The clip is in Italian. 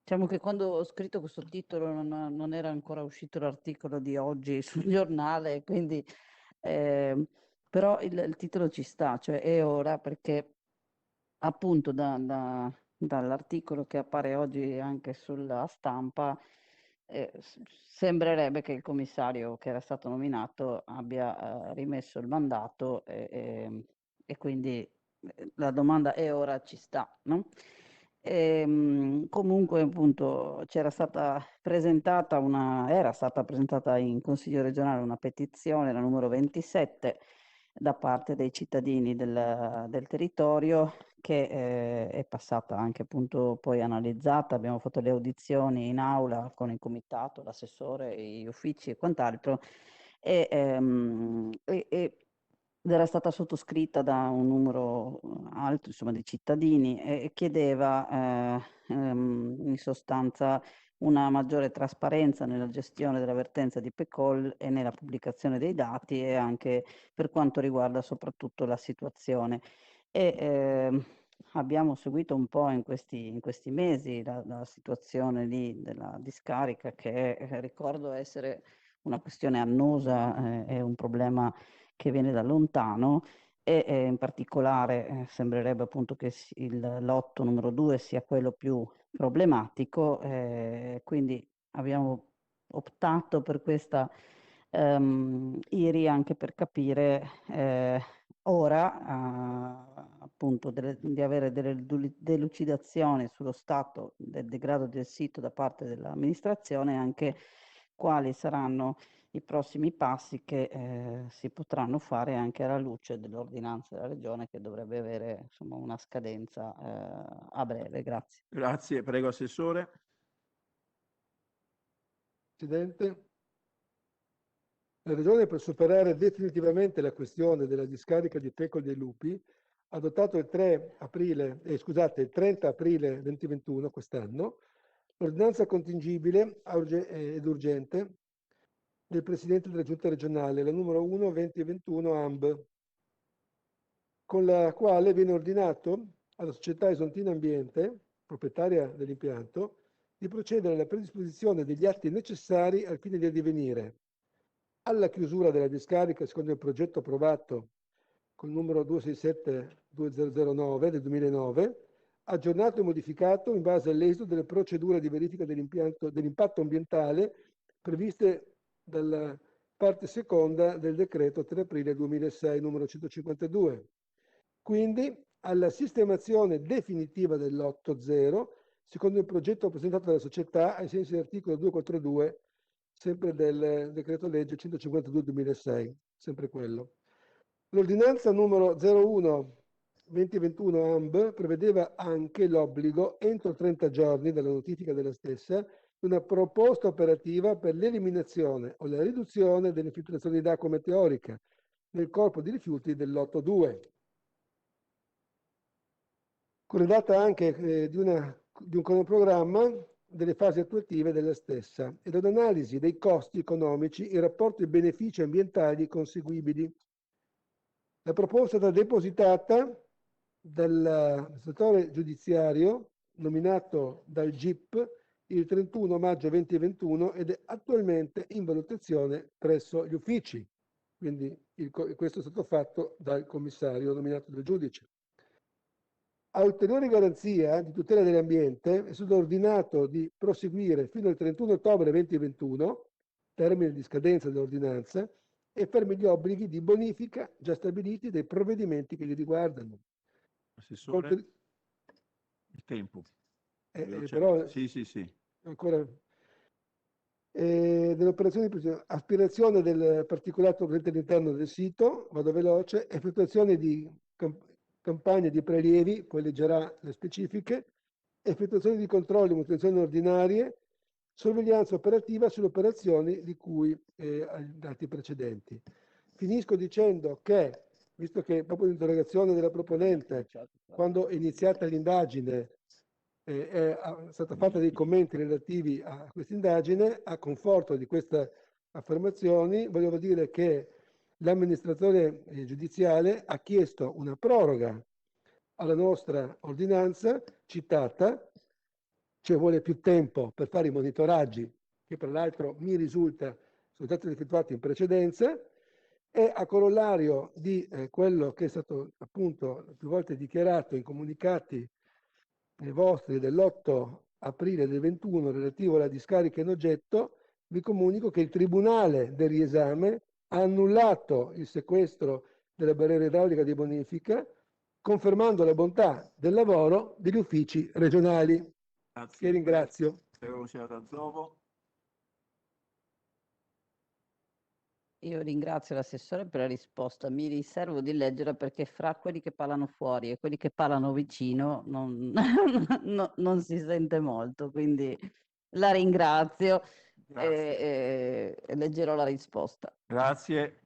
Diciamo che quando ho scritto questo titolo non era ancora uscito l'articolo di oggi sul giornale, quindi, eh, però il titolo ci sta, cioè è ora perché appunto dall'articolo che appare oggi anche sulla stampa, sembrerebbe che il commissario che era stato nominato abbia rimesso il mandato e quindi la domanda è ora ci sta, no? Comunque, appunto, era stata presentata in Consiglio regionale una petizione, la numero 27, da parte dei cittadini del territorio, che è passata anche appunto poi analizzata. Abbiamo fatto le audizioni in aula con il comitato, l'assessore, gli uffici e quant'altro, e, ehm, e- e- ed era stata sottoscritta da un numero alto, insomma, di cittadini e chiedeva in sostanza una maggiore trasparenza nella gestione della vertenza di PECOL e nella pubblicazione dei dati, e anche per quanto riguarda soprattutto la situazione. E abbiamo seguito un po' in questi mesi la situazione lì della discarica, che ricordo essere una questione annosa, è un problema che viene da lontano. E in particolare sembrerebbe appunto che il lotto numero 2 sia quello più problematico, quindi abbiamo optato per questa IRI anche per capire ora appunto di avere delle delucidazioni sullo stato del degrado del sito da parte dell'amministrazione, e anche quali saranno i prossimi passi che si potranno fare anche alla luce dell'ordinanza della Regione, che dovrebbe avere insomma una scadenza a breve. Grazie. Grazie, prego Assessore. Presidente, la Regione, per superare definitivamente la questione della discarica di Pecol dei Lupi, ha adottato il 30 aprile 2021, quest'anno, l'ordinanza contingibile ed urgente del Presidente della Giunta regionale, la numero 1 2021 AMB, con la quale viene ordinato alla società Isontina Ambiente, proprietaria dell'impianto, di procedere alla predisposizione degli atti necessari al fine di addivenire alla chiusura della discarica secondo il progetto approvato col numero 267-2009 del 2009, aggiornato e modificato in base all'esito delle procedure di verifica dell'impatto ambientale previste dalla parte seconda del decreto 3 aprile 2006 numero 152. Quindi alla sistemazione definitiva del lotto 0, secondo il progetto presentato dalla società ai sensi dell'articolo 242, sempre del decreto legge 152-2006, sempre quello. L'ordinanza numero 01-2021 AMB prevedeva anche l'obbligo, entro 30 giorni dalla notifica della stessa, di una proposta operativa per l'eliminazione o la riduzione delle infiltrazioni d'acqua meteorica nel corpo di rifiuti del lotto 2, corredata anche di un cronoprogramma delle fasi attuative della stessa e da un'analisi dei costi economici in rapporto ai benefici ambientali conseguibili. La proposta è stata depositata dall'amministratore giudiziario nominato dal GIP il 31 maggio 2021 ed è attualmente in valutazione presso gli uffici. Quindi questo è stato fatto dal commissario nominato dal giudice. A ulteriore garanzia di tutela dell'ambiente è stato ordinato di proseguire fino al 31 ottobre 2021, termine di scadenza dell'ordinanza, e fermi gli obblighi di bonifica già stabiliti dai provvedimenti che li riguardano. Assessore, il tempo. Però Sì, sì, sì. ancora dell'operazione di aspirazione del particolato presente all'interno del sito, vado veloce, effettuazione di campagne di prelievi, poi leggerà le specifiche, effettuazione di controlli, manutenzioni ordinarie, sorveglianza operativa sulle operazioni di cui ai dati precedenti. Finisco dicendo che, visto che proprio l'interrogazione della proponente, quando è iniziata l'indagine, è stata fatta dei commenti relativi a questa indagine, a conforto di queste affermazioni, volevo dire che l'amministratore giudiziale ha chiesto una proroga alla nostra ordinanza citata ci vuole più tempo per fare i monitoraggi, che per l'altro mi risulta sono stati effettuati in precedenza, e a corollario di quello che è stato appunto più volte dichiarato in comunicati vostri dell'8 aprile del 21 relativo alla discarica in oggetto, vi comunico che il Tribunale del riesame ha annullato il sequestro della barriera idraulica di bonifica, confermando la bontà del lavoro degli uffici regionali. Grazie. Che ringrazio. Prego, consigliere D'Azzovo. Io ringrazio l'assessore per la risposta, mi riservo di leggere perché fra quelli che parlano fuori e quelli che parlano vicino non si sente molto, quindi la ringrazio Grazie. e leggerò la risposta. Grazie.